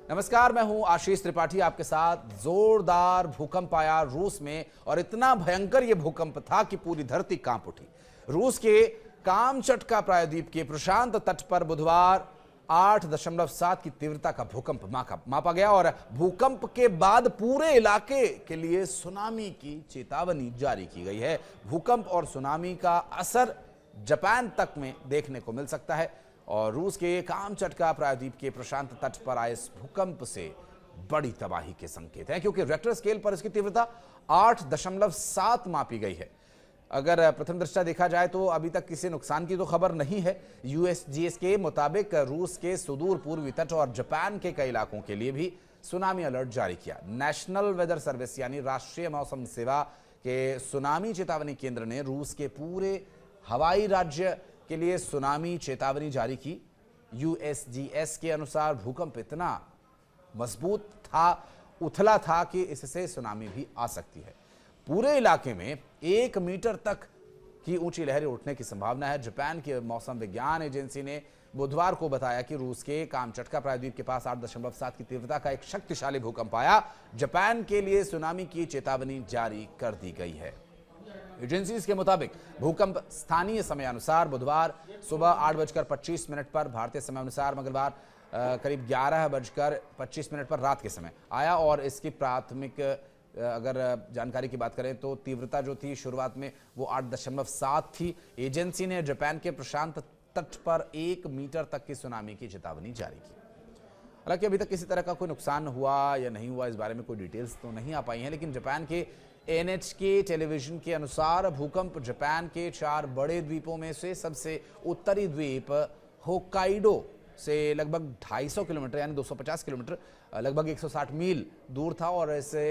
नमस्कार, मैं हूं आशीष त्रिपाठी आपके साथ। जोरदार भूकंप आया रूस में और इतना भयंकर यह भूकंप था कि पूरी धरती कांप उठी। रूस के कामचटका प्रायद्वीप के प्रशांत तट पर बुधवार 8.7 की तीव्रता का भूकंप मापा गया और भूकंप के बाद पूरे इलाके के लिए सुनामी की चेतावनी जारी की गई है। भूकंप और सुनामी का असर जापान तक में देखने को मिल सकता है और रूस के कामचटका प्रायद्वीप के प्रशांत तट पर आए इस भूकंप से बड़ी तबाही के संकेत हैं, क्योंकि रेक्टर स्केल पर इसकी तीव्रता 8.7 मापी गई है। अगर प्रथम दृष्टया देखा जाए तो अभी तक किसी नुकसान की तो खबर नहीं है। यूएसजीएस के मुताबिक रूस के सुदूर पूर्वी तट और जापान के कई इलाकों के लिए भी सुनामी अलर्ट जारी किया। नेशनल वेदर सर्विस यानी राष्ट्रीय मौसम सेवा के सुनामी चेतावनी केंद्र ने रूस के पूरे हवाई राज्य के लिए सुनामी चेतावनी जारी की। यूएसजीएस के अनुसार भूकंप इतना मजबूत था, उथला था कि इससे सुनामी भी आ सकती है। पूरे इलाके में 1 मीटर तक की ऊंची लहरें उठने की संभावना है। जापान की मौसम विज्ञान एजेंसी ने बुधवार को बताया कि रूस के कामचटका प्रायद्वीप के पास 8.7 की तीव्रता का एक शक्तिशाली भूकंप आया। जापान के लिए सुनामी की चेतावनी जारी कर दी गई है। एजेंसी के मुताबिक भूकंप स्थानीय समय अनुसार बुधवार सुबह 8:25 पर, भारतीय समय अनुसार मंगलवार करीब 11:25 पर रात के समय आया और इसकी प्राथमिक अगर जानकारी की बात करें तो तीव्रता जो थी शुरुआत में वो 8.7 थी। एजेंसी ने जापान के प्रशांत तट पर 1 मीटर तक की सुनामी की चेतावनी जारी की। हालांकि अभी तक किसी तरह का कोई नुकसान हुआ या नहीं हुआ इस बारे में कोई डिटेल्स तो नहीं आ पाई हैं, लेकिन जापान के एनएचके टेलीविजन के अनुसार भूकंप जापान के 4 बड़े द्वीपों में से सबसे उत्तरी द्वीप होक्काइडो से लगभग 250 किलोमीटर यानी 250 किलोमीटर लगभग 160 मील दूर था और इसे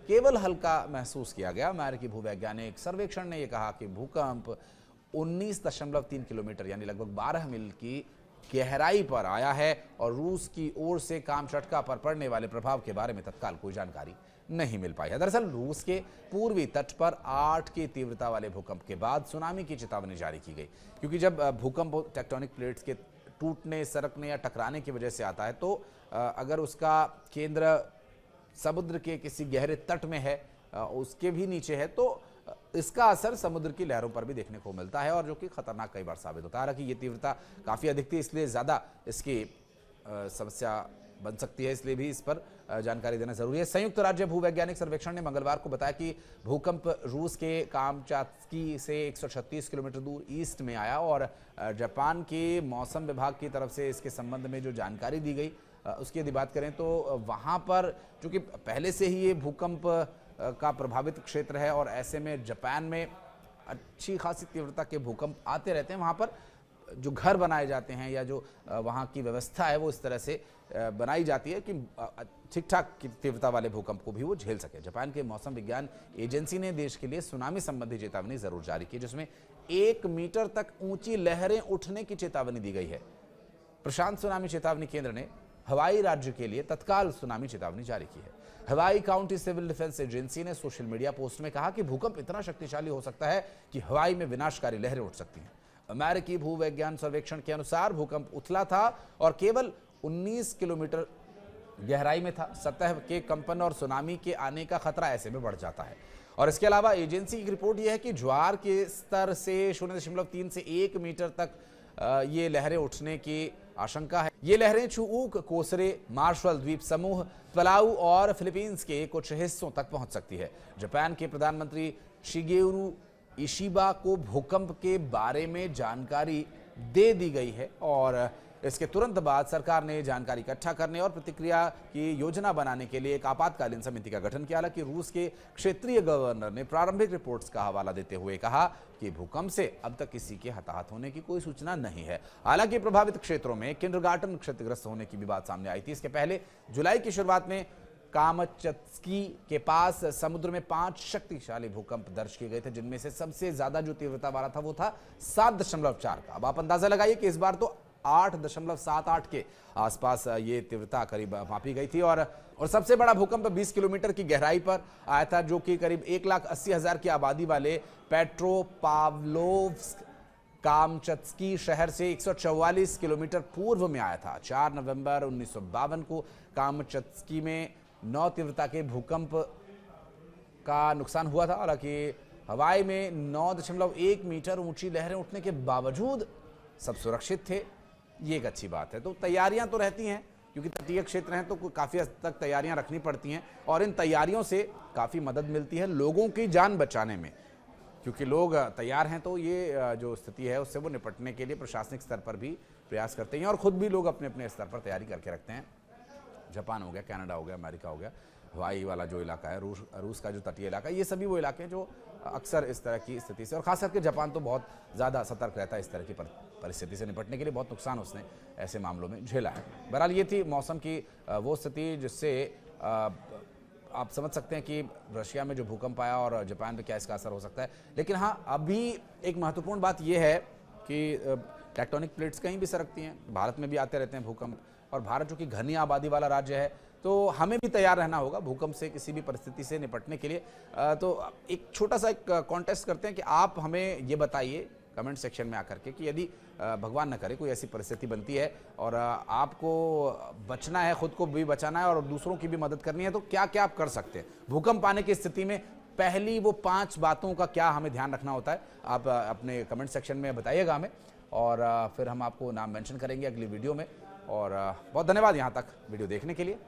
केवल हल्का महसूस किया गया। अमेरिकी भूवैज्ञानिक सर्वेक्षण ने यह कहा कि भूकंप 19.3 किलोमीटर यानी लगभग 12 मील की गहराई पर आया है और रूस की ओर से कामचटका पर पड़ने वाले प्रभाव के बारे में तत्काल कोई जानकारी नहीं मिल पाई है। दरअसल रूस के पूर्वी तट पर 8 की तीव्रता वाले भूकंप के बाद सुनामी की चेतावनी जारी की गई, क्योंकि जब भूकंप टेक्टोनिक प्लेट्स के टूटने, सरकने या टकराने की वजह से आता है तो अगर उसका केंद्र समुद्र के किसी गहरे तट में है, उसके भी नीचे है, तो इसका असर समुद्र की लहरों पर भी देखने को मिलता है और जो कि खतरनाक कई बार साबित होता है। हालांकि ये तीव्रता काफ़ी अधिक थी, इसलिए ज़्यादा इसकी समस्या बन सकती है, इसलिए भी इस पर जानकारी देना जरूरी है। संयुक्त राज्य भूवैज्ञानिक सर्वेक्षण ने मंगलवार को बताया कि भूकंप रूस के कामचात्की से 136 किलोमीटर दूर ईस्ट में आया और जापान के मौसम विभाग की तरफ से इसके संबंध में जो जानकारी दी गई उसकी यदि बात करें तो वहाँ पर चूँकि पहले से ही ये भूकंप का प्रभावित क्षेत्र है और ऐसे में जापान में अच्छी खासी तीव्रता के भूकंप आते रहते हैं, वहाँ पर जो घर बनाए जाते हैं या जो वहाँ की व्यवस्था है वो इस तरह से बनाई जाती है कि ठीक ठाक तीव्रता वाले भूकंप को भी वो झेल सके। जापान के मौसम विज्ञान एजेंसी ने देश के लिए सुनामी संबंधी चेतावनी जरूर जारी की, जिसमें 1 मीटर तक ऊंची लहरें उठने की चेतावनी दी गई है। प्रशांत सुनामी चेतावनी केंद्र ने हवाई राज्य के लिए तत्काल सुनामी चेतावनी जारी की है। हवाई काउंटी सिविल डिफेंस एजेंसी ने सोशल मीडिया पोस्ट में कहा कि भूकंप इतना शक्तिशाली हो सकता है कि हवाई में विनाशकारी लहरें उठ सकती हैं। अमेरिकी भूवैज्ञान सर्वेक्षण के अनुसार भूकंप उथला था और केवल 19 किलोमीटर गहराई में था। सतह के कंपन और सुनामी के आने का खतरा ऐसे में बढ़ जाता है। और इसके अलावा एजेंसी की रिपोर्ट यह है कि ज्वार के स्तर से 0.3 से 1 मीटर तक ये लहरें उठने की आशंका है। ये लहरें चुऊक, कोसरे, मार्शल द्वीप समूह, पलाऊ और फिलीपींस के कुछ हिस्सों तक पहुंच सकती है। जापान के प्रधानमंत्री शिगेरू इशिबा को भूकंप के बारे में जानकारी दे दी गई है और इसके तुरंत बाद सरकार ने जानकारी इकट्ठा करने और प्रतिक्रिया की योजना बनाने के लिए एक आपातकालीन समिति का गठन किया। हालांकि रूस के क्षेत्रीय गवर्नर ने प्रारंभिक रिपोर्ट्स का हवाला देते हुए कहा कि भूकंप से अब तक किसी के हताहत होने की कोई सूचना नहीं है। हालांकि प्रभावित क्षेत्रों में किंडरगार्टन क्षतिग्रस्त होने की भी बात सामने आई थी। इसके पहले जुलाई की शुरुआत में कामचत्की के पास समुद्र में 5 शक्तिशाली भूकंप दर्ज किए गए थे, जिनमें से सबसे ज्यादा जो तीव्रता वाला था वो था 7.4 का। अब आप अंदाजा लगाइए कि इस बार तो 8.78 के आसपास ये तीव्रता करीब मापी गई थी और सबसे बड़ा भूकंप 20 किलोमीटर की गहराई पर आया था, जो कि करीब 1,80,000 की आबादी वाले पेट्रोपाव्लोव्स्क कामचत्स्की शहर से 144 किलोमीटर पूर्व में आया था। 4 नवंबर 1952 को कामचत्स्की में 9 तीव्रता के भूकंप का नुकसान हुआ था। हालांकि हवाई में 9.1 मीटर ऊंची लहरें उठने के बावजूद सब सुरक्षित थे, ये एक अच्छी बात है। तो तैयारियां तो रहती हैं, क्योंकि तटीय क्षेत्र हैं तो काफ़ी हद तक तैयारियां रखनी पड़ती हैं और इन तैयारियों से काफ़ी मदद मिलती है लोगों की जान बचाने में, क्योंकि लोग तैयार हैं तो ये जो स्थिति है उससे वो निपटने के लिए प्रशासनिक स्तर पर भी प्रयास करते हैं और ख़ुद भी लोग अपने अपने स्तर पर तैयारी करके रखते हैं। जापान हो गया, कनाडा हो गया, अमेरिका हो गया, हवाई वाला जो इलाका है, रूस का जो तटीय इलाका है, ये सभी वो इलाके हैं जो अक्सर इस तरह की स्थिति से, और खास करके जापान तो बहुत ज़्यादा सतर्क रहता है इस तरह की परिस्थिति से निपटने के लिए। बहुत नुकसान उसने ऐसे मामलों में झेला है। बहरहाल ये थी मौसम की वो स्थिति जिससे आप समझ सकते हैं कि रशिया में जो भूकंप आया और जापान पे क्या इसका असर हो सकता है। लेकिन हाँ, अभी एक महत्वपूर्ण बात यह है कि टेक्टोनिक प्लेट्स कहीं भी सरकती हैं, भारत में भी आते रहते हैं भूकंप, और भारत जो कि घनी आबादी वाला राज्य है तो हमें भी तैयार रहना होगा भूकंप से, किसी भी परिस्थिति से निपटने के लिए। तो एक छोटा सा एक कॉन्टेस्ट करते हैं कि आप हमें ये बताइए कमेंट सेक्शन में आकर के कि यदि भगवान न करे कोई ऐसी परिस्थिति बनती है और आपको बचना है, खुद को भी बचाना है और दूसरों की भी मदद करनी है, तो क्या क्या आप कर सकते हैं भूकंप आने की स्थिति में। पहली वो 5 बातों का क्या हमें ध्यान रखना होता है, आप अपने कमेंट सेक्शन में बताइएगा हमें, और फिर हम आपको नाम मेंशन करेंगे अगली वीडियो में। और बहुत धन्यवाद यहाँ तक वीडियो देखने के लिए।